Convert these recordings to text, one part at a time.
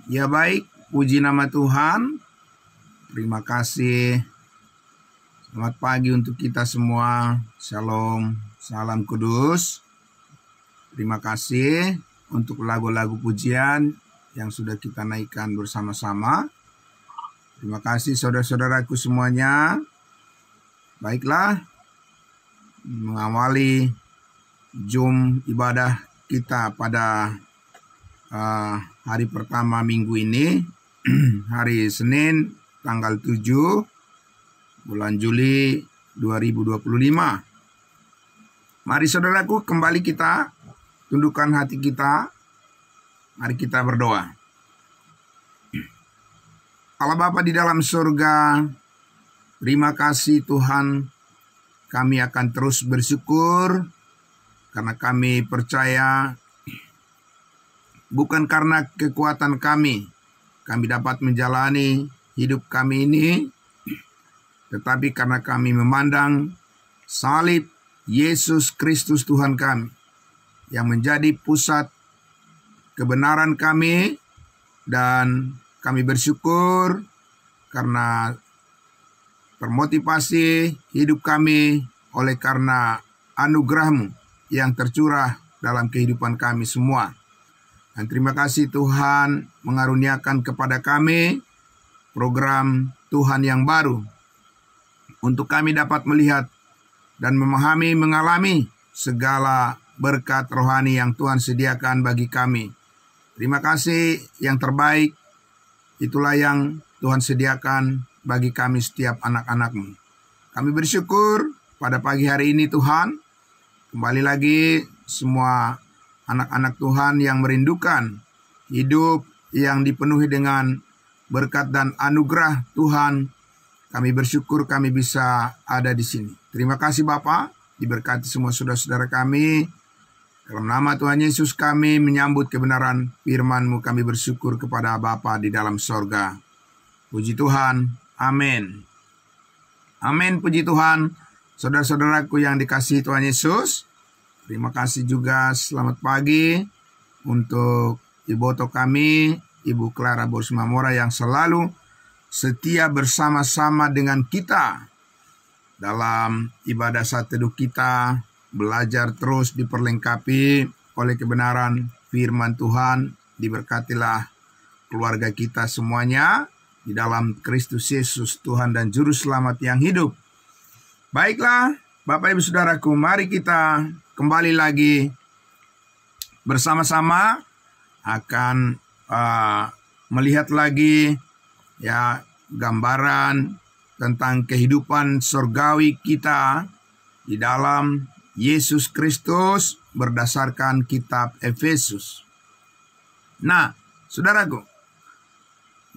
Ya baik, puji nama Tuhan. Terima kasih. Selamat pagi untuk kita semua. Shalom, salam kudus. Terima kasih untuk lagu-lagu pujian yang sudah kita naikkan bersama-sama. Terima kasih saudara-saudaraku semuanya. Baiklah, mengawali Zoom ibadah kita pada hari pertama minggu ini, hari Senin tanggal 7 bulan Juli 2025. Mari saudaraku, kembali kita tundukkan hati kita. Mari kita berdoa. Allah Bapa di dalam surga, terima kasih Tuhan. Kami akan terus bersyukur karena kami percaya bukan karena kekuatan kami dapat menjalani hidup kami ini, tetapi karena kami memandang salib Yesus Kristus Tuhan kami, yang menjadi pusat kebenaran kami, dan kami bersyukur karena termotivasi hidup kami oleh karena anugerah-Mu yang tercurah dalam kehidupan kami semua. Dan terima kasih Tuhan mengaruniakan kepada kami program Tuhan yang baru, untuk kami dapat melihat dan memahami, mengalami segala berkat rohani yang Tuhan sediakan bagi kami. Terima kasih, yang terbaik itulah yang Tuhan sediakan bagi kami setiap anak-anak-Mu. Kami bersyukur pada pagi hari ini Tuhan, kembali lagi semua anak-anak Tuhan yang merindukan hidup yang dipenuhi dengan berkat dan anugerah Tuhan. Kami bersyukur kami bisa ada di sini. Terima kasih Bapa, diberkati semua saudara-saudara kami. Dalam nama Tuhan Yesus kami menyambut kebenaran firman-Mu. Kami bersyukur kepada Bapa di dalam sorga. Puji Tuhan. Amin. Amin, puji Tuhan. Saudara-saudaraku yang dikasihi Tuhan Yesus, terima kasih juga, selamat pagi untuk Ibu Oto kami, Ibu Clara Bosmamora yang selalu setia bersama-sama dengan kita dalam ibadah saat teduh kita, belajar terus diperlengkapi oleh kebenaran firman Tuhan. Diberkatilah keluarga kita semuanya di dalam Kristus Yesus, Tuhan dan Juru Selamat yang hidup. Baiklah, Bapak Ibu Saudaraku, mari kita kembali lagi bersama-sama akan melihat lagi ya gambaran tentang kehidupan surgawi kita di dalam Yesus Kristus berdasarkan kitab Efesus. Nah, saudaraku,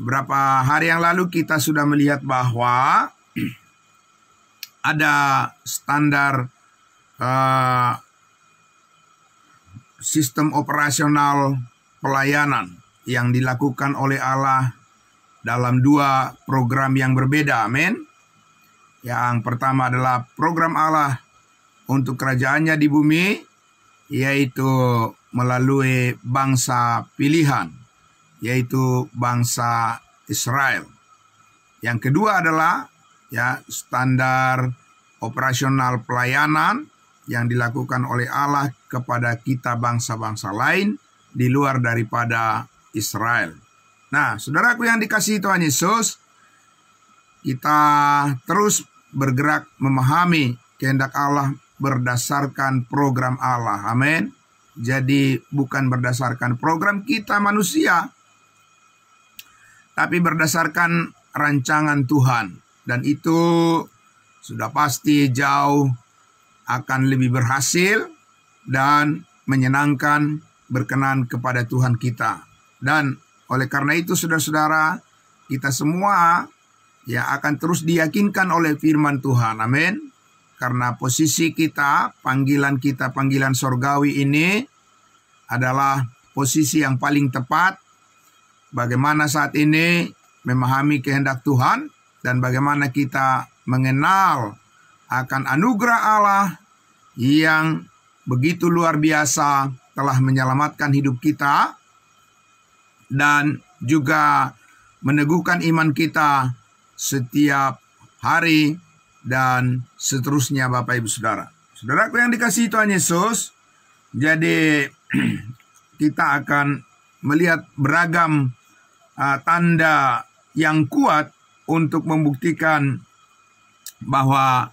beberapa hari yang lalu kita sudah melihat bahwa ada standar sistem operasional pelayanan yang dilakukan oleh Allah dalam dua program yang berbeda. Amin. Yang pertama adalah program Allah untuk kerajaannya di bumi, yaitu melalui bangsa pilihan, yaitu bangsa Israel. Yang kedua adalah standar operasional pelayanan yang dilakukan oleh Allah kepada kita bangsa-bangsa lain di luar daripada Israel. Nah, saudaraku yang dikasihi Tuhan Yesus, kita terus bergerak memahami kehendak Allah berdasarkan program Allah. Amin. Jadi bukan berdasarkan program kita manusia, tapi berdasarkan rancangan Tuhan. Dan itu sudah pasti jauh akan lebih berhasil dan menyenangkan, berkenan kepada Tuhan kita. Dan oleh karena itu saudara-saudara, kita semua akan terus diyakinkan oleh firman Tuhan. Amin. Karena posisi kita, panggilan sorgawi ini adalah posisi yang paling tepat. Bagaimana saat ini memahami kehendak Tuhan dan bagaimana kita mengenal akan anugerah Allah yang begitu luar biasa telah menyelamatkan hidup kita dan juga meneguhkan iman kita setiap hari dan seterusnya, Bapak Ibu Saudara. Saudaraku yang dikasihi Tuhan Yesus, jadi kita akan melihat beragam tanda yang kuat untuk membuktikan bahwa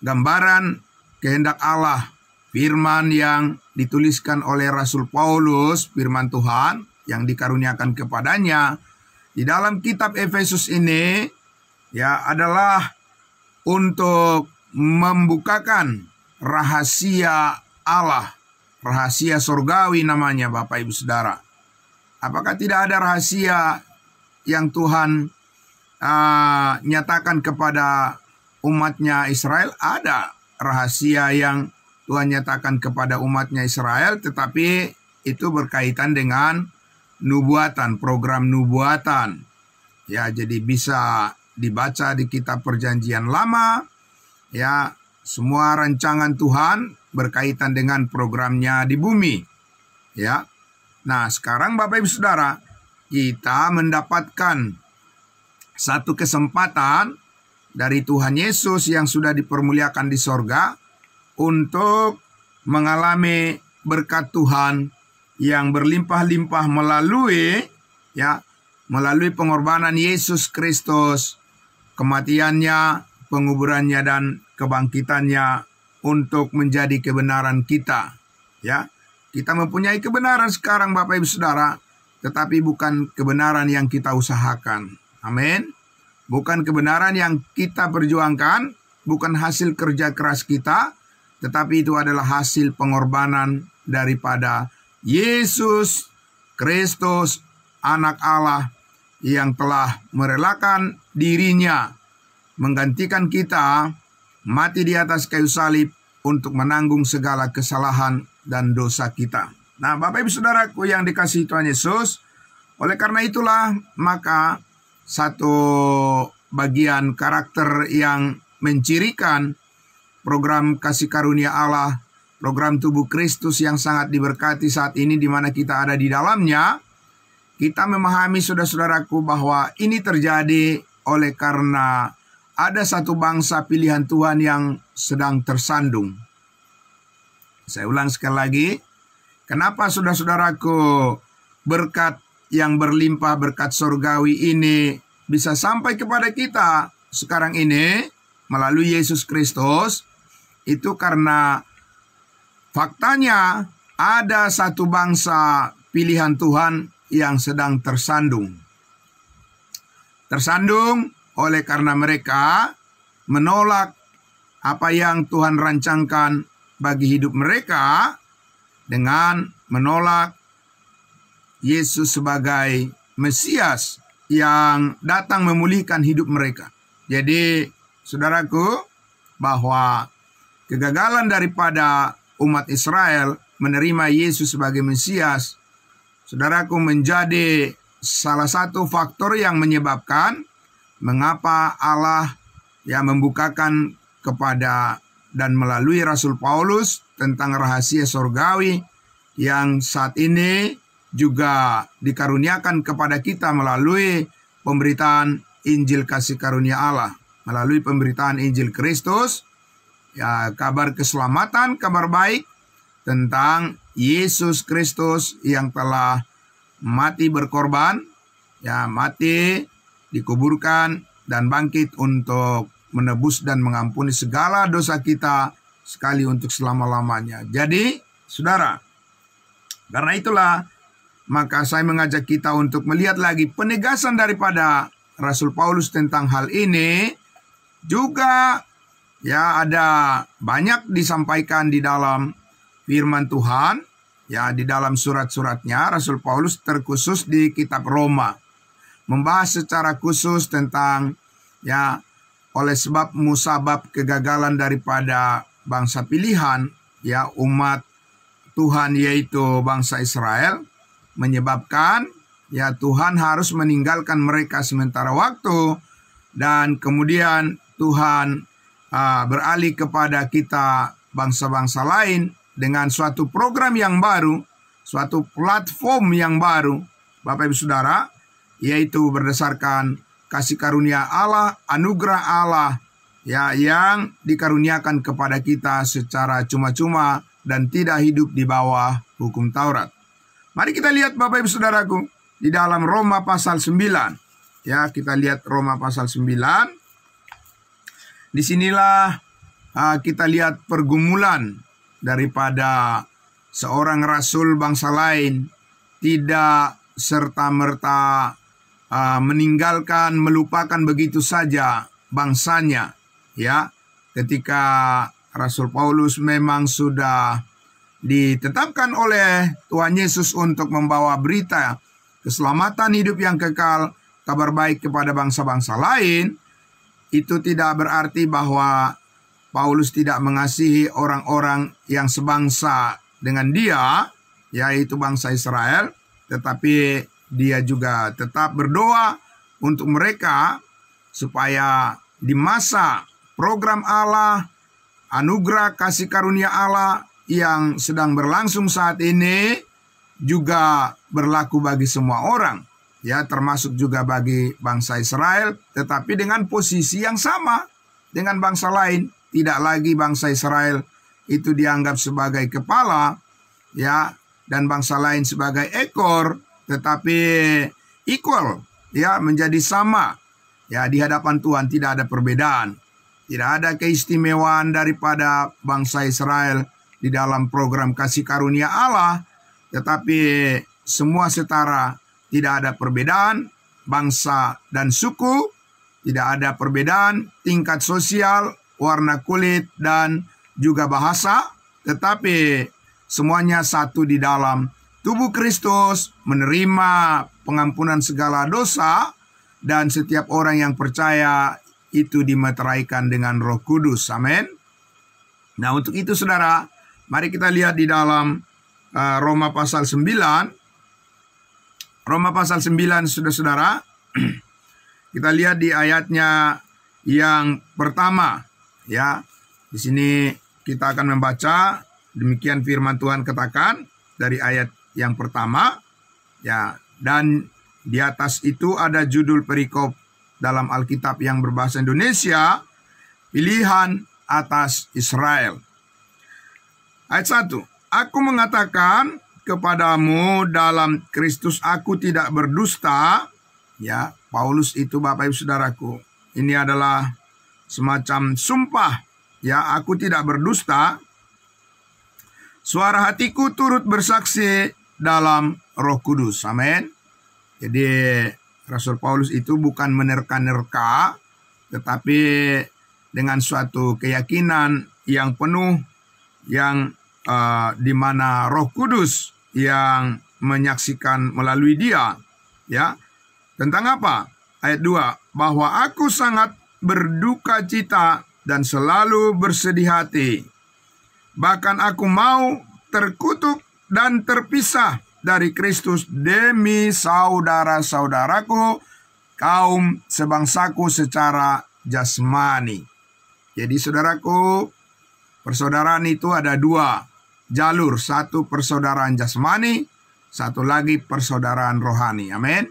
gambaran kehendak Allah, firman yang dituliskan oleh Rasul Paulus, firman Tuhan yang dikaruniakan kepadanya di dalam kitab Efesus ini ya adalah untuk membukakan rahasia Allah, rahasia surgawi namanya, Bapak Ibu Saudara. Apakah tidak ada rahasia yang Tuhan nyatakan kepada umatnya Israel? Ada rahasia yang Tuhan nyatakan kepada umatnya Israel, tetapi itu berkaitan dengan nubuatan, program nubuatan. Ya, jadi bisa dibaca di kitab Perjanjian Lama. Ya, semua rancangan Tuhan berkaitan dengan programnya di bumi. Ya. Nah, sekarang Bapak Ibu Saudara, kita mendapatkan satu kesempatan dari Tuhan Yesus yang sudah dipermuliakan di sorga untuk mengalami berkat Tuhan yang berlimpah-limpah melalui pengorbanan Yesus Kristus, kematiannya, penguburannya dan kebangkitannya untuk menjadi kebenaran kita. Ya, kita mempunyai kebenaran sekarang, Bapak Ibu Saudara, tetapi bukan kebenaran yang kita usahakan. Amin. Bukan kebenaran yang kita perjuangkan, bukan hasil kerja keras kita, tetapi itu adalah hasil pengorbanan daripada Yesus Kristus, anak Allah yang telah merelakan dirinya menggantikan kita mati di atas kayu salib untuk menanggung segala kesalahan dan dosa kita. Nah, Bapak Ibu Saudaraku yang dikasihi Tuhan Yesus, oleh karena itulah maka satu bagian karakter yang mencirikan program kasih karunia Allah, program tubuh Kristus yang sangat diberkati saat ini di mana kita ada di dalamnya, kita memahami saudara-saudaraku bahwa ini terjadi oleh karena ada satu bangsa pilihan Tuhan yang sedang tersandung. Saya ulang sekali lagi, kenapa saudara-saudaraku berkat yang berlimpah, berkat surgawi ini bisa sampai kepada kita sekarang ini melalui Yesus Kristus? Itu karena faktanya ada satu bangsa pilihan Tuhan yang sedang tersandung. Tersandung oleh karena mereka menolak apa yang Tuhan rancangkan bagi hidup mereka dengan menolak Yesus sebagai Mesias yang datang memulihkan hidup mereka. Jadi, saudaraku, bahwa kegagalan daripada umat Israel menerima Yesus sebagai Mesias, saudaraku, menjadi salah satu faktor yang menyebabkan mengapa Allah membukakan kepada dan melalui Rasul Paulus tentang rahasia surgawi yang saat ini juga dikaruniakan kepada kita melalui pemberitaan Injil kasih karunia Allah, melalui pemberitaan Injil Kristus, kabar keselamatan, kabar baik tentang Yesus Kristus yang telah mati berkorban, mati, dikuburkan, dan bangkit untuk menebus dan mengampuni segala dosa kita sekali untuk selama-lamanya. Jadi, saudara, karena itulah maka saya mengajak kita untuk melihat lagi penegasan daripada Rasul Paulus tentang hal ini. Juga ada banyak disampaikan di dalam firman Tuhan, di dalam surat-suratnya. Rasul Paulus terkhusus di kitab Roma membahas secara khusus tentang oleh sebab musabab kegagalan daripada bangsa pilihan, umat Tuhan yaitu bangsa Israel, menyebabkan Tuhan harus meninggalkan mereka sementara waktu, dan kemudian Tuhan beralih kepada kita bangsa-bangsa lain dengan suatu program yang baru, suatu platform yang baru, Bapak Ibu Saudara, yaitu berdasarkan kasih karunia Allah, anugerah Allah, ya, yang dikaruniakan kepada kita secara cuma-cuma dan tidak hidup di bawah hukum Taurat. Mari kita lihat Bapak Ibu Saudaraku di dalam Roma pasal 9. Ya, kita lihat Roma pasal 9. Disinilah kita lihat pergumulan daripada seorang rasul bangsa lain tidak serta-merta meninggalkan, melupakan begitu saja bangsanya. Ya, ketika Rasul Paulus memang sudah ditetapkan oleh Tuhan Yesus untuk membawa berita keselamatan hidup yang kekal, kabar baik kepada bangsa-bangsa lain, itu tidak berarti bahwa Paulus tidak mengasihi orang-orang yang sebangsa dengan dia, yaitu bangsa Israel, tetapi dia juga tetap berdoa untuk mereka supaya di masa program Allah, anugerah kasih karunia Allah yang sedang berlangsung saat ini juga berlaku bagi semua orang, ya, termasuk juga bagi bangsa Israel, tetapi dengan posisi yang sama dengan bangsa lain. Tidak lagi bangsa Israel itu dianggap sebagai kepala, ya, dan bangsa lain sebagai ekor, tetapi equal, ya, menjadi sama, ya, di hadapan Tuhan. Tidak ada perbedaan, tidak ada keistimewaan daripada bangsa Israel di dalam program kasih karunia Allah, tetapi semua setara. Tidak ada perbedaan bangsa dan suku, tidak ada perbedaan tingkat sosial, warna kulit, dan juga bahasa, tetapi semuanya satu di dalam tubuh Kristus, menerima pengampunan segala dosa, dan setiap orang yang percaya itu dimeteraikan dengan Roh Kudus. Amin. Nah, untuk itu saudara, mari kita lihat di dalam Roma pasal 9. Roma pasal 9, saudara-saudara. Kita lihat di ayatnya yang pertama, ya. Di sini kita akan membaca, demikian firman Tuhan katakan dari ayat yang pertama, ya. Dan di atas itu ada judul perikop dalam Alkitab yang berbahasa Indonesia, pilihan atas Israel. Ayat 1, aku mengatakan kepadamu dalam Kristus aku tidak berdusta. Ya, Paulus itu Bapak Ibu Saudaraku, ini adalah semacam sumpah. Ya, aku tidak berdusta. Suara hatiku turut bersaksi dalam Roh Kudus. Amin. Jadi Rasul Paulus itu bukan menerka-nerka, tetapi dengan suatu keyakinan yang penuh, yang di mana Roh Kudus yang menyaksikan melalui dia. Ya, tentang apa? Ayat 2, bahwa aku sangat berduka cita dan selalu bersedih hati. Bahkan aku mau terkutuk dan terpisah dari Kristus demi saudara-saudaraku, kaum sebangsaku secara jasmani. Jadi saudaraku, persaudaraan itu ada dua jalur. Satu persaudaraan jasmani, satu lagi persaudaraan rohani. Amin.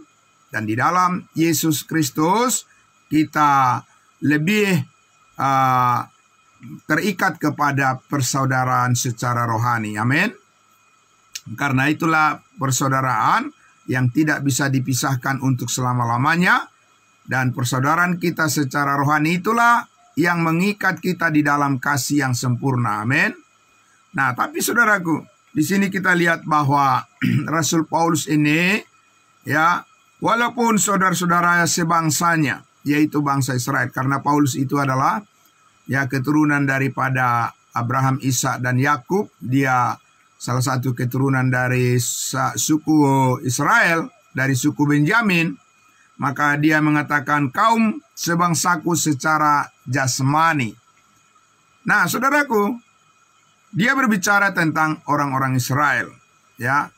Dan di dalam Yesus Kristus kita lebih terikat kepada persaudaraan secara rohani. Amin. Karena itulah persaudaraan yang tidak bisa dipisahkan untuk selama-lamanya. Dan persaudaraan kita secara rohani itulah yang mengikat kita di dalam kasih yang sempurna. Amin. Nah, tapi saudaraku, di sini kita lihat bahwa Rasul Paulus ini, ya, walaupun saudara-saudara sebangsanya, yaitu bangsa Israel, karena Paulus itu adalah, ya, keturunan daripada Abraham, Ishak, dan Yakub. Dia salah satu keturunan dari suku Israel, dari suku Benjamin. Maka dia mengatakan kaum sebangsaku secara jasmani. Nah, saudaraku, dia berbicara tentang orang-orang Israel, ya,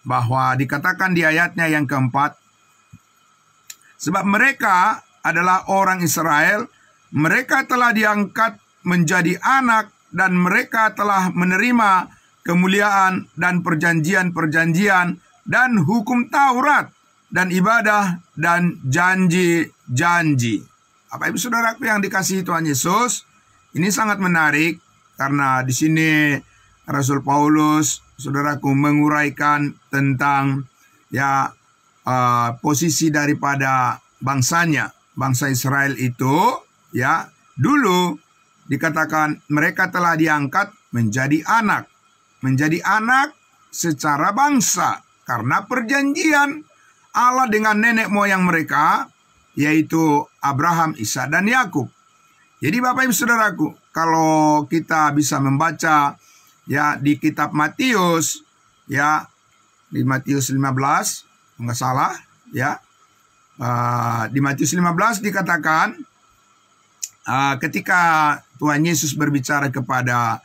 bahwa dikatakan di ayatnya yang keempat, sebab mereka adalah orang Israel, mereka telah diangkat menjadi anak, dan mereka telah menerima kemuliaan dan perjanjian-perjanjian dan hukum Taurat dan ibadah dan janji-janji. Bapak Ibu Saudaraku yang dikasihi Tuhan Yesus, ini sangat menarik karena di sini Rasul Paulus, saudaraku, menguraikan tentang posisi daripada bangsanya, bangsa Israel itu, dulu dikatakan mereka telah diangkat menjadi anak secara bangsa karena perjanjian Allah dengan nenek moyang mereka, yaitu Abraham, Ishak, dan Yakub. Jadi Bapak Ibu Saudaraku, kalau kita bisa membaca di kitab Matius, di Matius 15, nggak salah, di Matius 15 dikatakan ketika Tuhan Yesus berbicara kepada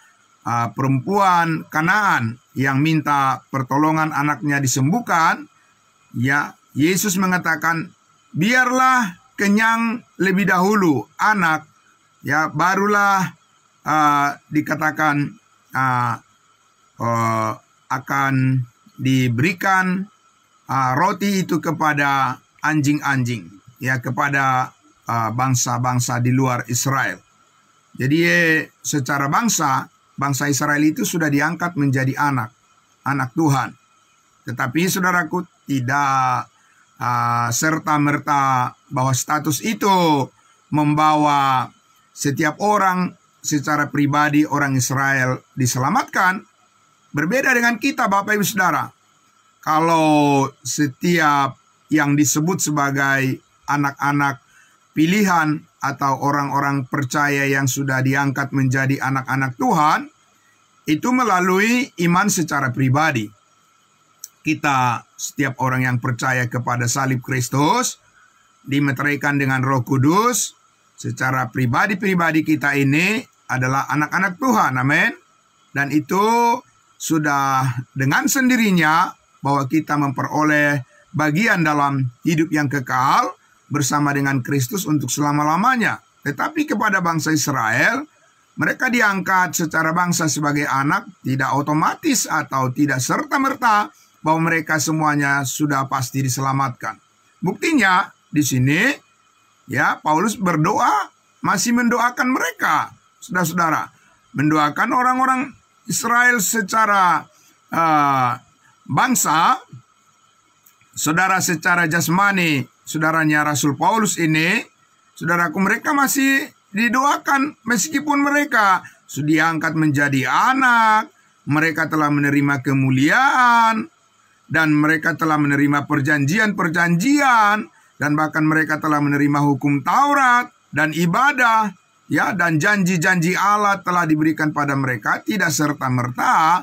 perempuan Kanaan yang minta pertolongan anaknya disembuhkan, Yesus mengatakan, biarlah kenyang lebih dahulu anak, barulah dikatakan akan diberikan roti itu kepada anjing-anjing, kepada bangsa-bangsa di luar Israel. Jadi secara bangsa Israel itu sudah diangkat menjadi anak Tuhan. Tetapi saudaraku, tidak serta-merta bahwa status itu membawa setiap orang secara pribadi orang Israel diselamatkan. Berbeda dengan kita Bapak Ibu Saudara. Kalau setiap yang disebut sebagai anak-anak pilihan atau orang-orang percaya yang sudah diangkat menjadi anak-anak Tuhan, itu melalui iman secara pribadi. Kita, setiap orang yang percaya kepada salib Kristus, dimeteraikan dengan Roh Kudus, secara pribadi-pribadi kita ini adalah anak-anak Tuhan, amin. Dan itu sudah dengan sendirinya bahwa kita memperoleh bagian dalam hidup yang kekal bersama dengan Kristus untuk selama-lamanya. Tetapi kepada bangsa Israel, mereka diangkat secara bangsa sebagai anak, tidak otomatis atau tidak serta-merta bahwa mereka semuanya sudah pasti diselamatkan. Buktinya di sini, Paulus berdoa, masih mendoakan mereka, saudara-saudara, mendoakan orang-orang Israel secara bangsa, saudara secara jasmani, saudaranya Rasul Paulus ini, saudaraku, mereka masih didoakan meskipun mereka sudah diangkat menjadi anak, mereka telah menerima kemuliaan, dan mereka telah menerima perjanjian-perjanjian, dan bahkan mereka telah menerima hukum Taurat dan ibadah, dan janji-janji Allah telah diberikan pada mereka. Tidak serta-merta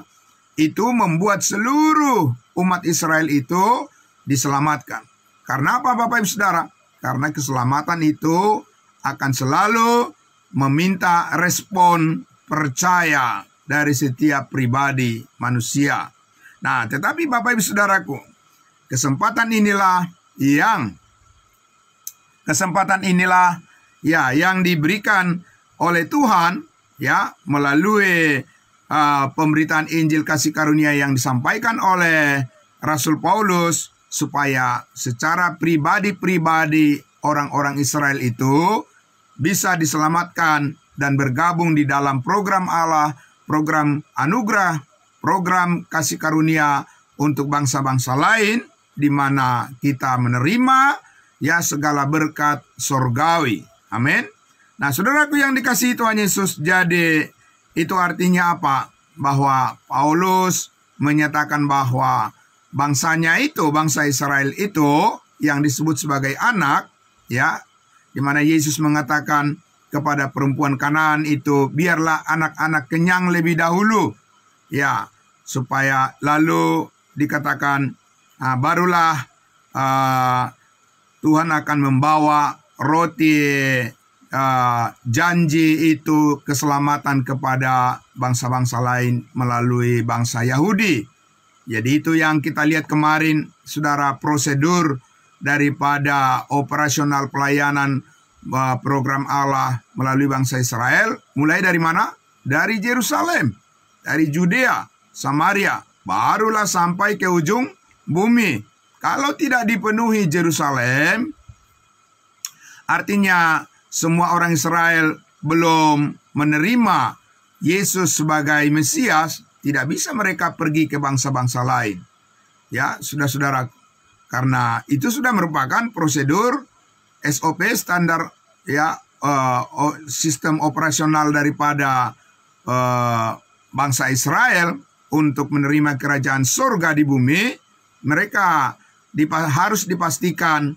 itu membuat seluruh umat Israel itu diselamatkan. Karena apa Bapak Ibu Saudara? Karena keselamatan itu akan selalu meminta respon percaya dari setiap pribadi manusia. Nah, tetapi Bapak Ibu Saudaraku, kesempatan inilah yang diberikan oleh Tuhan melalui pemberitaan Injil kasih karunia yang disampaikan oleh Rasul Paulus, supaya secara pribadi-pribadi orang-orang Israel itu bisa diselamatkan dan bergabung di dalam program Allah, program anugerah, program kasih karunia untuk bangsa-bangsa lain, di mana kita menerima segala berkat sorgawi. Amin. Nah, saudaraku yang dikasihi Tuhan Yesus, jadi itu artinya apa? Bahwa Paulus menyatakan bahwa bangsanya itu, bangsa Israel itu yang disebut sebagai anak, di mana Yesus mengatakan kepada perempuan Kanaan itu, biarlah anak-anak kenyang lebih dahulu, supaya lalu dikatakan barulah Tuhan akan membawa roti janji itu, keselamatan kepada bangsa-bangsa lain melalui bangsa Yahudi. Jadi itu yang kita lihat kemarin, saudara, prosedur daripada operasional pelayanan program Allah melalui bangsa Israel. Mulai dari mana? Dari Yerusalem, dari Judea, Samaria, barulah sampai ke ujung bumi. Kalau tidak dipenuhi Yerusalem, artinya semua orang Israel belum menerima Yesus sebagai Mesias, tidak bisa mereka pergi ke bangsa-bangsa lain. Ya, saudara-saudara, karena itu sudah merupakan prosedur SOP standar, ya, sistem operasional daripada bangsa Israel untuk menerima kerajaan surga di bumi. Mereka harus dipastikan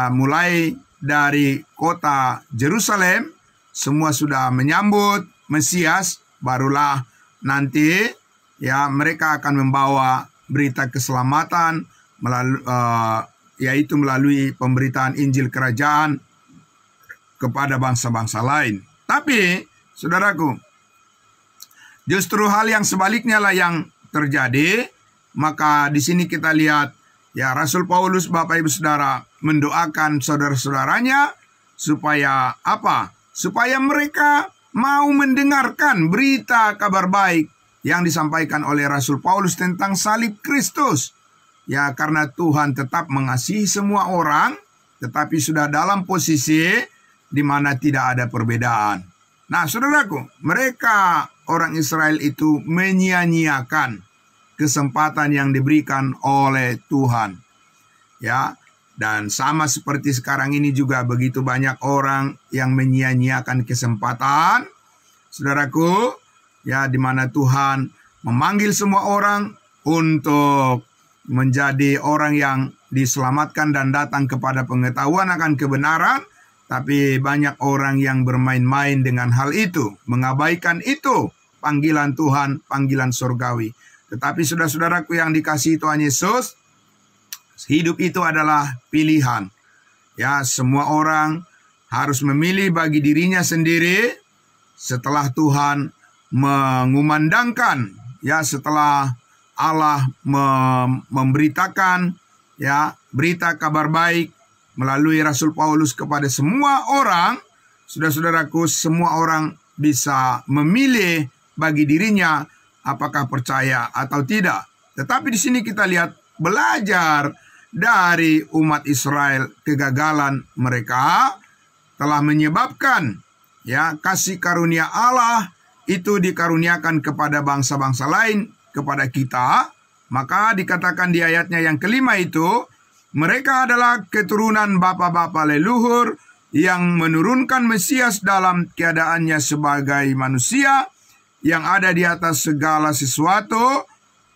mulai dari kota Yerusalem semua sudah menyambut Mesias, barulah nanti ya mereka akan membawa berita keselamatan yaitu melalui pemberitaan Injil Kerajaan kepada bangsa-bangsa lain. Tapi, saudaraku, justru hal yang sebaliknya lah yang terjadi. Maka di sini kita lihat, ya, Rasul Paulus, Bapak Ibu Saudara, mendoakan saudara-saudaranya supaya apa? Supaya mereka mau mendengarkan berita kabar baik yang disampaikan oleh Rasul Paulus tentang salib Kristus. Ya, karena Tuhan tetap mengasihi semua orang, tetapi sudah dalam posisi di mana tidak ada perbedaan. Nah, saudaraku, mereka orang Israel itu menyia-nyiakan kesempatan yang diberikan oleh Tuhan. Ya, dan sama seperti sekarang ini juga begitu banyak orang yang menyia-nyiakan kesempatan, saudaraku, ya, di mana Tuhan memanggil semua orang untuk menjadi orang yang diselamatkan dan datang kepada pengetahuan akan kebenaran. Tapi banyak orang yang bermain-main dengan hal itu, mengabaikan itu, panggilan Tuhan, panggilan surgawi. Tetapi saudara-saudaraku yang dikasihi Tuhan Yesus, hidup itu adalah pilihan. Ya, semua orang harus memilih bagi dirinya sendiri setelah Tuhan mengumandangkan, ya, setelah Allah memberitakan, ya, berita kabar baik melalui Rasul Paulus kepada semua orang. Saudara-saudaraku, semua orang bisa memilih bagi dirinya apakah percaya atau tidak. Tetapi di sini kita lihat belajar dari umat Israel, kegagalan mereka telah menyebabkan, ya, kasih karunia Allah itu dikaruniakan kepada bangsa-bangsa lain, kepada kita. Maka dikatakan di ayatnya yang kelima itu, mereka adalah keturunan bapa-bapa leluhur yang menurunkan Mesias dalam keadaannya sebagai manusia yang ada di atas segala sesuatu.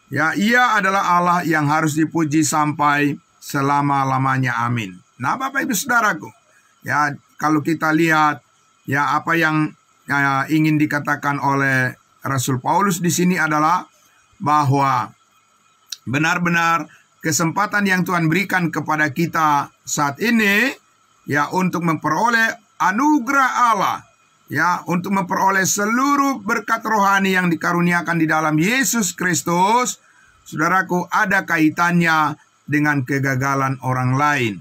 Ya, ia adalah Allah yang harus dipuji sampai selama-lamanya. Amin. Nah, Bapak Ibu Saudaraku, ya, kalau kita lihat, ya, apa yang ingin dikatakan oleh Rasul Paulus di sini adalah bahwa benar-benar kesempatan yang Tuhan berikan kepada kita saat ini, ya, untuk memperoleh anugerah Allah, ya, untuk memperoleh seluruh berkat rohani yang dikaruniakan di dalam Yesus Kristus, saudaraku, ada kaitannya dengan kegagalan orang lain.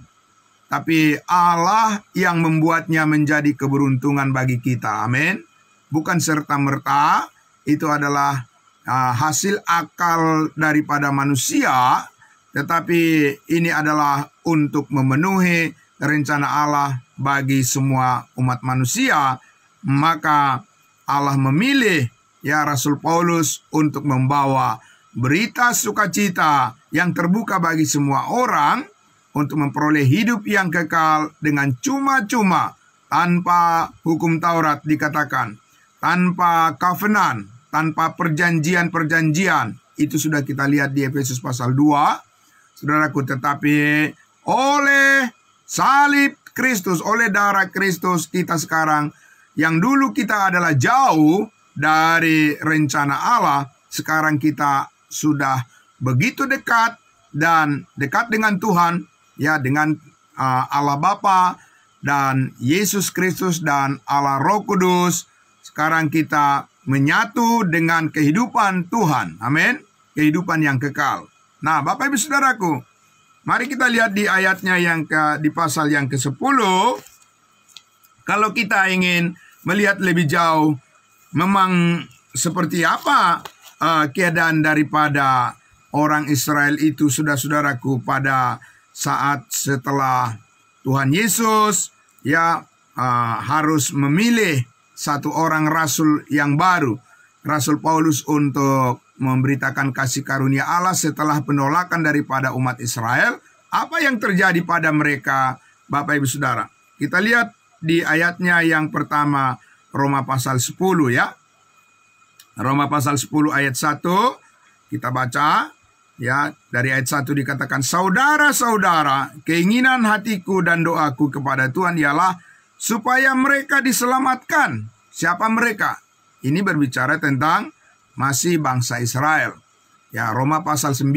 Tapi Allah yang membuatnya menjadi keberuntungan bagi kita. Amin. Bukan serta-merta itu adalah hasil akal daripada manusia, tetapi ini adalah untuk memenuhi rencana Allah bagi semua umat manusia. Maka Allah memilih, ya, Rasul Paulus untuk membawa berita sukacita yang terbuka bagi semua orang untuk memperoleh hidup yang kekal dengan cuma-cuma, tanpa hukum Taurat dikatakan, tanpa covenant, tanpa perjanjian-perjanjian. Itu sudah kita lihat di Efesus pasal 2. Saudaraku, tetapi oleh salib Kristus, oleh darah Kristus, kita sekarang yang dulu kita adalah jauh dari rencana Allah, sekarang kita sudah begitu dekat dan dekat dengan Tuhan, ya, dengan Allah Bapa dan Yesus Kristus dan Allah Roh Kudus. Sekarang kita menyatu dengan kehidupan Tuhan. Amin. Kehidupan yang kekal. Nah, Bapak Ibu Saudaraku, mari kita lihat di ayatnya di pasal yang ke-10. Kalau kita ingin melihat lebih jauh, memang seperti apa keadaan daripada orang Israel itu, saudara-saudaraku, pada saat setelah Tuhan Yesus harus memilih satu orang rasul yang baru, Rasul Paulus, untuk memberitakan kasih karunia Allah setelah penolakan daripada umat Israel. Apa yang terjadi pada mereka, Bapak Ibu Saudara? Kita lihat di ayatnya yang pertama, Roma pasal 10 ya. Roma pasal 10 ayat 1, kita baca ya, dari ayat 1 dikatakan, saudara-saudara, keinginan hatiku dan doaku kepada Tuhan ialah supaya mereka diselamatkan. Siapa mereka? Ini berbicara tentang masih bangsa Israel. Ya, Roma pasal 9,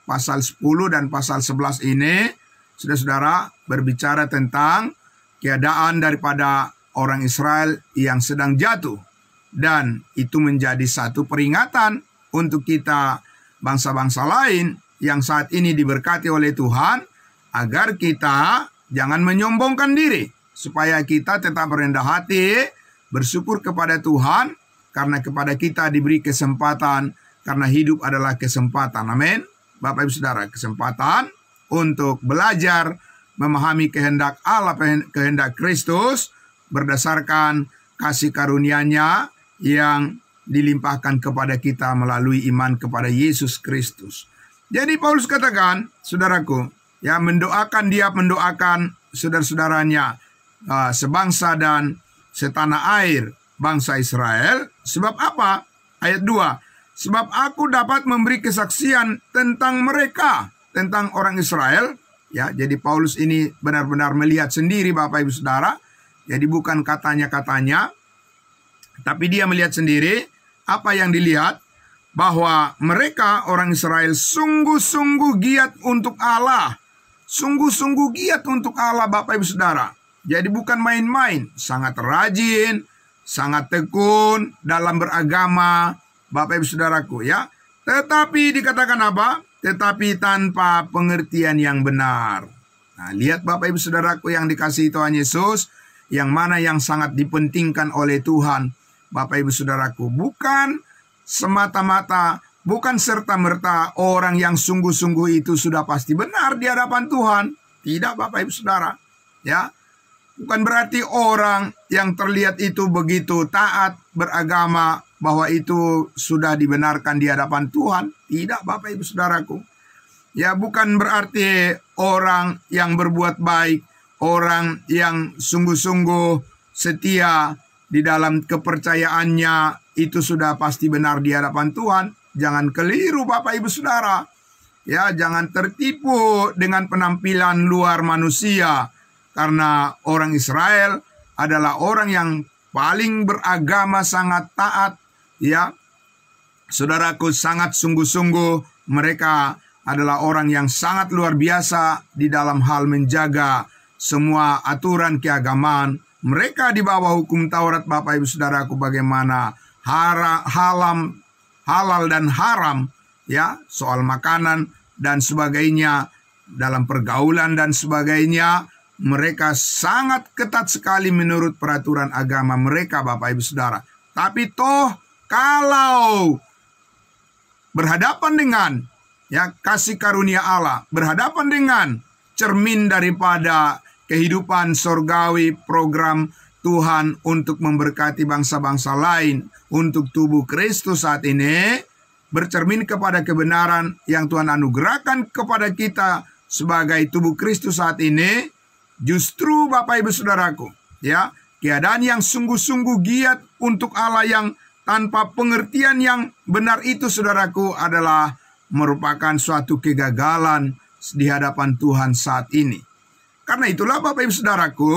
pasal 10 dan pasal 11 ini, saudara-saudara, berbicara tentang keadaan daripada orang Israel yang sedang jatuh. Dan itu menjadi satu peringatan untuk kita bangsa-bangsa lain yang saat ini diberkati oleh Tuhan, agar kita jangan menyombongkan diri, supaya kita tetap rendah hati, bersyukur kepada Tuhan, karena kepada kita diberi kesempatan, karena hidup adalah kesempatan. Amin. Bapak Ibu Saudara, kesempatan untuk belajar memahami kehendak Allah, kehendak Kristus, berdasarkan kasih karunia-Nya yang dilimpahkan kepada kita melalui iman kepada Yesus Kristus. Jadi Paulus katakan, saudaraku, ya, mendoakan saudara-saudaranya sebangsa dan setanah air, bangsa Israel. Sebab apa? Ayat 2. Sebab aku dapat memberi kesaksian tentang mereka, tentang orang Israel. Ya, jadi Paulus ini benar-benar melihat sendiri, Bapak Ibu Saudara. Jadi bukan katanya-katanya, tapi dia melihat sendiri. Apa yang dilihat? Bahwa mereka, orang Israel, sungguh-sungguh giat untuk Allah. Sungguh-sungguh giat untuk Allah, Bapak Ibu Saudara. Jadi bukan main-main. Sangat rajin, sangat tekun dalam beragama, Bapak Ibu Saudaraku ya. Tetapi dikatakan apa? Tetapi tanpa pengertian yang benar. Nah, lihat Bapak Ibu Saudaraku yang dikasihi Tuhan Yesus, yang mana yang sangat dipentingkan oleh Tuhan, Bapak Ibu Saudaraku, bukan semata-mata, bukan serta-merta orang yang sungguh-sungguh itu sudah pasti benar di hadapan Tuhan. Tidak, Bapak Ibu Saudara. Ya, bukan berarti orang yang terlihat itu begitu taat beragama bahwa itu sudah dibenarkan di hadapan Tuhan. Tidak, Bapak Ibu Saudaraku. Ya, bukan berarti orang yang berbuat baik, orang yang sungguh-sungguh setia di dalam kepercayaannya itu sudah pasti benar di hadapan Tuhan. Jangan keliru, Bapak Ibu Saudara. Ya, jangan tertipu dengan penampilan luar manusia. Karena orang Israel adalah orang yang paling beragama, sangat taat. Ya, saudaraku, sangat sungguh-sungguh. Mereka adalah orang yang sangat luar biasa di dalam hal menjaga semua aturan keagamaan. Mereka di bawah hukum Taurat, Bapak Ibu Saudaraku, bagaimana halal dan haram, ya, soal makanan dan sebagainya, dalam pergaulan dan sebagainya. Mereka sangat ketat sekali menurut peraturan agama mereka, Bapak Ibu Saudara. Tapi toh kalau berhadapan dengan ya kasih karunia Allah, berhadapan dengan cermin daripada kehidupan sorgawi, program Tuhan untuk memberkati bangsa-bangsa lain, untuk tubuh Kristus saat ini, bercermin kepada kebenaran yang Tuhan anugerahkan kepada kita sebagai tubuh Kristus saat ini, justru Bapak Ibu Saudaraku, ya, keadaan yang sungguh-sungguh giat untuk Allah yang tanpa pengertian yang benar itu, saudaraku, adalah merupakan suatu kegagalan di hadapan Tuhan saat ini. Karena itulah Bapak Ibu Saudaraku,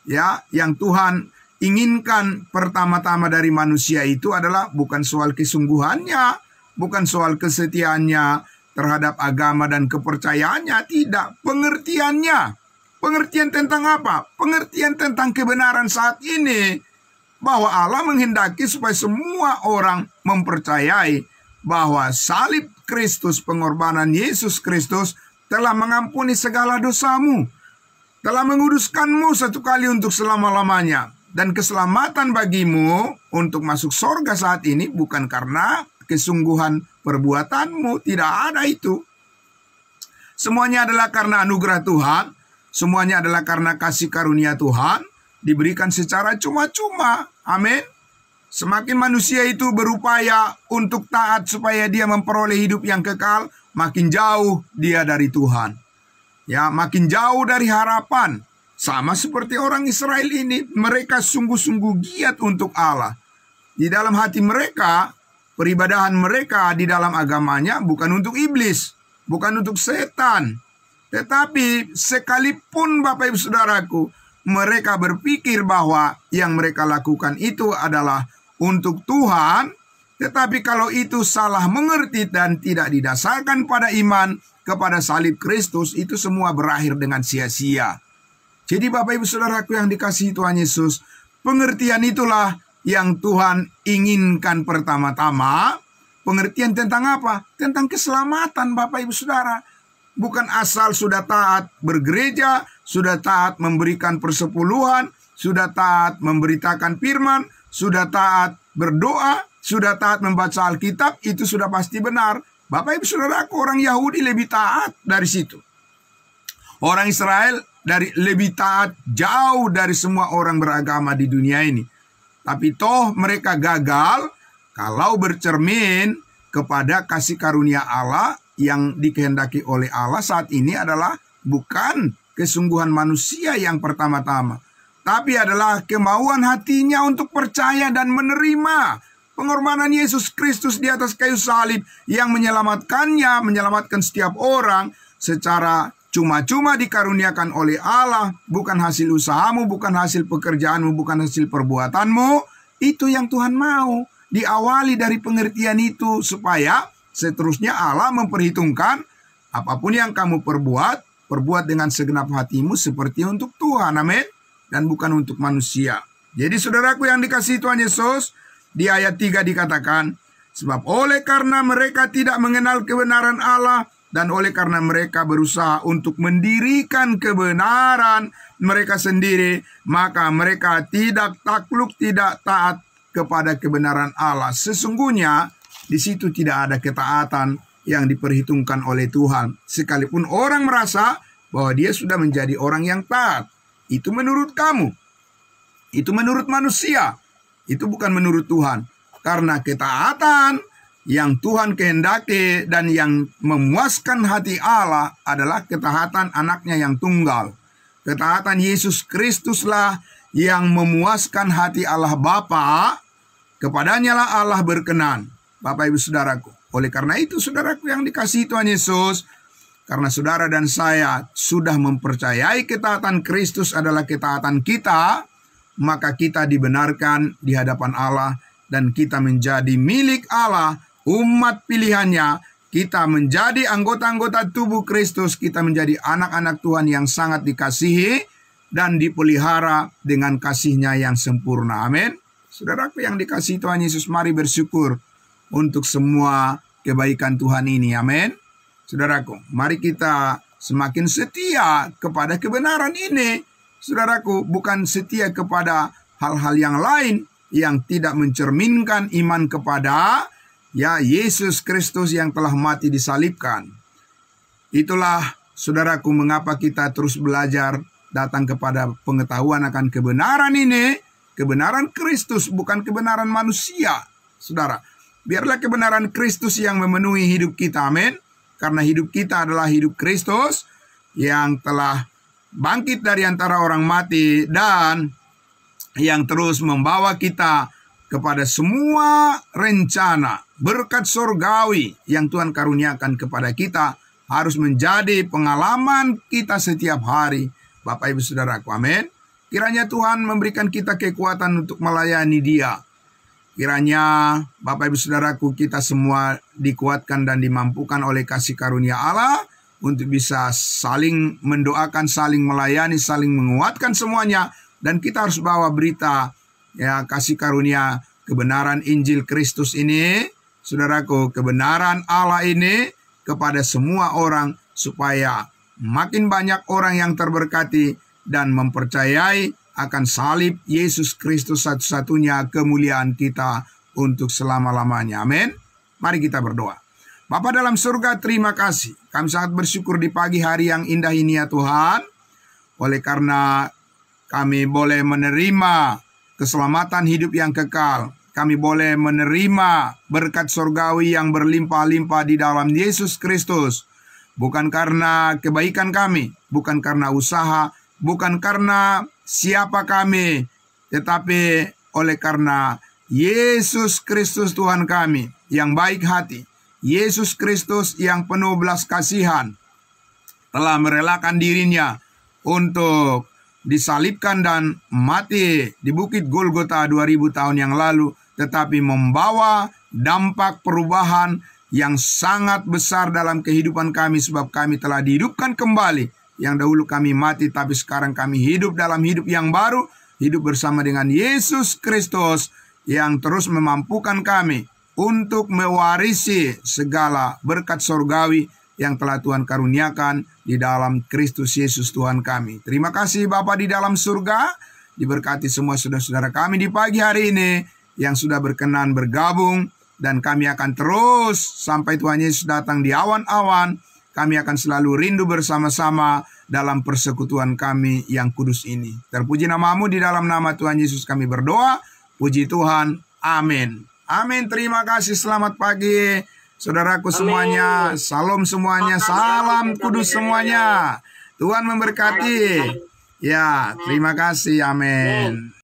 ya, yang Tuhan inginkan pertama-tama dari manusia itu adalah bukan soal kesungguhannya, bukan soal kesetiaannya terhadap agama dan kepercayaannya, tidak, pengertiannya. Pengertian tentang apa? Pengertian tentang kebenaran saat ini, bahwa Allah menghendaki supaya semua orang mempercayai bahwa salib Kristus, pengorbanan Yesus Kristus telah mengampuni segala dosamu, telah menguduskanmu satu kali untuk selama-lamanya, dan keselamatan bagimu untuk masuk surga saat ini bukan karena kesungguhan perbuatanmu. Tidak ada itu. Semuanya adalah karena anugerah Tuhan. Semuanya adalah karena kasih karunia Tuhan. Diberikan secara cuma-cuma. Amin. Semakin manusia itu berupaya untuk taat supaya dia memperoleh hidup yang kekal, makin jauh dia dari Tuhan. Ya, makin jauh dari harapan. Sama seperti orang Israel ini, mereka sungguh-sungguh giat untuk Allah. Di dalam hati mereka, peribadahan mereka di dalam agamanya bukan untuk iblis, bukan untuk setan. Tetapi sekalipun Bapak Ibu Saudaraku, mereka berpikir bahwa yang mereka lakukan itu adalah untuk Tuhan, tetapi kalau itu salah mengerti dan tidak didasarkan pada iman kepada salib Kristus, itu semua berakhir dengan sia-sia. Jadi Bapak Ibu Saudaraku yang dikasihi Tuhan Yesus, pengertian itulah yang Tuhan inginkan pertama-tama. Pengertian tentang apa? Tentang keselamatan Bapak Ibu Saudara. Bukan asal sudah taat bergereja, sudah taat memberikan persepuluhan, sudah taat memberitakan firman, sudah taat berdoa, sudah taat membaca Alkitab, itu sudah pasti benar. Bapak Ibu Saudaraku, orang Yahudi lebih taat dari situ. Orang Israel lebih taat jauh dari semua orang beragama di dunia ini. Tapi toh mereka gagal kalau bercermin kepada kasih karunia Allah yang dikehendaki oleh Allah saat ini adalah bukan kesungguhan manusia yang pertama-tama, tapi adalah kemauan hatinya untuk percaya dan menerima pengorbanan Yesus Kristus di atas kayu salib yang menyelamatkannya, menyelamatkan setiap orang secara cuma-cuma dikaruniakan oleh Allah, bukan hasil usahamu, bukan hasil pekerjaanmu, bukan hasil perbuatanmu. Itu yang Tuhan mau. Diawali dari pengertian itu supaya seterusnya Allah memperhitungkan apapun yang kamu perbuat dengan segenap hatimu seperti untuk Tuhan. Amin. Dan bukan untuk manusia. Jadi saudaraku yang dikasihi Tuhan Yesus, di ayat 3 dikatakan, sebab oleh karena mereka tidak mengenal kebenaran Allah, dan oleh karena mereka berusaha untuk mendirikan kebenaran mereka sendiri, maka mereka tidak takluk, tidak taat kepada kebenaran Allah. Sesungguhnya di situ tidak ada ketaatan yang diperhitungkan oleh Tuhan. Sekalipun orang merasa bahwa dia sudah menjadi orang yang taat. Itu menurut kamu. Itu menurut manusia. Itu bukan menurut Tuhan. Karena ketaatan yang Tuhan kehendaki dan yang memuaskan hati Allah adalah ketaatan anaknya yang tunggal. Ketaatan Yesus Kristuslah yang memuaskan hati Allah Bapa. Kepadanya lah Allah berkenan. Bapak Ibu Saudaraku. Oleh karena itu saudaraku yang dikasihi Tuhan Yesus, karena saudara dan saya sudah mempercayai ketaatan Kristus adalah ketaatan kita, maka kita dibenarkan di hadapan Allah dan kita menjadi milik Allah, umat pilihannya. Kita menjadi anggota-anggota tubuh Kristus, kita menjadi anak-anak Tuhan yang sangat dikasihi dan dipelihara dengan kasih-Nya yang sempurna. Amin. Saudaraku yang dikasihi Tuhan Yesus, mari bersyukur untuk semua kebaikan Tuhan ini. Amin. Saudaraku, mari kita semakin setia kepada kebenaran ini. Saudaraku, bukan setia kepada hal-hal yang lain yang tidak mencerminkan iman kepada Yesus Kristus yang telah mati disalibkan. Itulah saudaraku mengapa kita terus belajar datang kepada pengetahuan akan kebenaran ini. Kebenaran Kristus, bukan kebenaran manusia. Saudara, biarlah kebenaran Kristus yang memenuhi hidup kita. Amin. Karena hidup kita adalah hidup Kristus yang telah bangkit dari antara orang mati dan yang terus membawa kita kepada semua rencana berkat surgawi yang Tuhan karuniakan kepada kita harus menjadi pengalaman kita setiap hari. Bapak Ibu Saudaraku, amin. Kiranya Tuhan memberikan kita kekuatan untuk melayani Dia. Kiranya Bapak Ibu Saudaraku kita semua dikuatkan dan dimampukan oleh kasih karunia Allah untuk bisa saling mendoakan, saling melayani, saling menguatkan semuanya. Dan kita harus bawa berita kasih karunia kebenaran Injil Kristus ini, saudaraku, kebenaran Allah ini kepada semua orang supaya makin banyak orang yang terberkati dan mempercayai akan salib Yesus Kristus satu-satunya kemuliaan kita untuk selama-lamanya. Amin. Mari kita berdoa. Bapa dalam surga, terima kasih. Kami sangat bersyukur di pagi hari yang indah ini ya Tuhan. Oleh karena kami boleh menerima keselamatan hidup yang kekal. Kami boleh menerima berkat surgawi yang berlimpah-limpah di dalam Yesus Kristus. Bukan karena kebaikan kami, bukan karena usaha, bukan karena siapa kami, tetapi oleh karena Yesus Kristus Tuhan kami yang baik hati, Yesus Kristus yang penuh belas kasihan, telah merelakan dirinya untuk disalibkan dan mati di Bukit Golgota 2000 tahun yang lalu, tetapi membawa dampak perubahan yang sangat besar dalam kehidupan kami, sebab kami telah dihidupkan kembali. Yang dahulu kami mati, tapi sekarang kami hidup dalam hidup yang baru, hidup bersama dengan Yesus Kristus yang terus memampukan kami untuk mewarisi segala berkat surgawi yang telah Tuhan karuniakan di dalam Kristus Yesus Tuhan kami. Terima kasih Bapa di dalam surga, diberkati semua saudara-saudara kami di pagi hari ini yang sudah berkenan bergabung. Dan kami akan terus sampai Tuhan Yesus datang di awan-awan. Kami akan selalu rindu bersama-sama dalam persekutuan kami yang kudus ini. Terpuji namamu, di dalam nama Tuhan Yesus kami berdoa. Puji Tuhan. Amin. Amin. Terima kasih. Selamat pagi saudaraku semuanya. Salam semuanya. Salam kudus semuanya. Tuhan memberkati. Ya, terima kasih. Amin.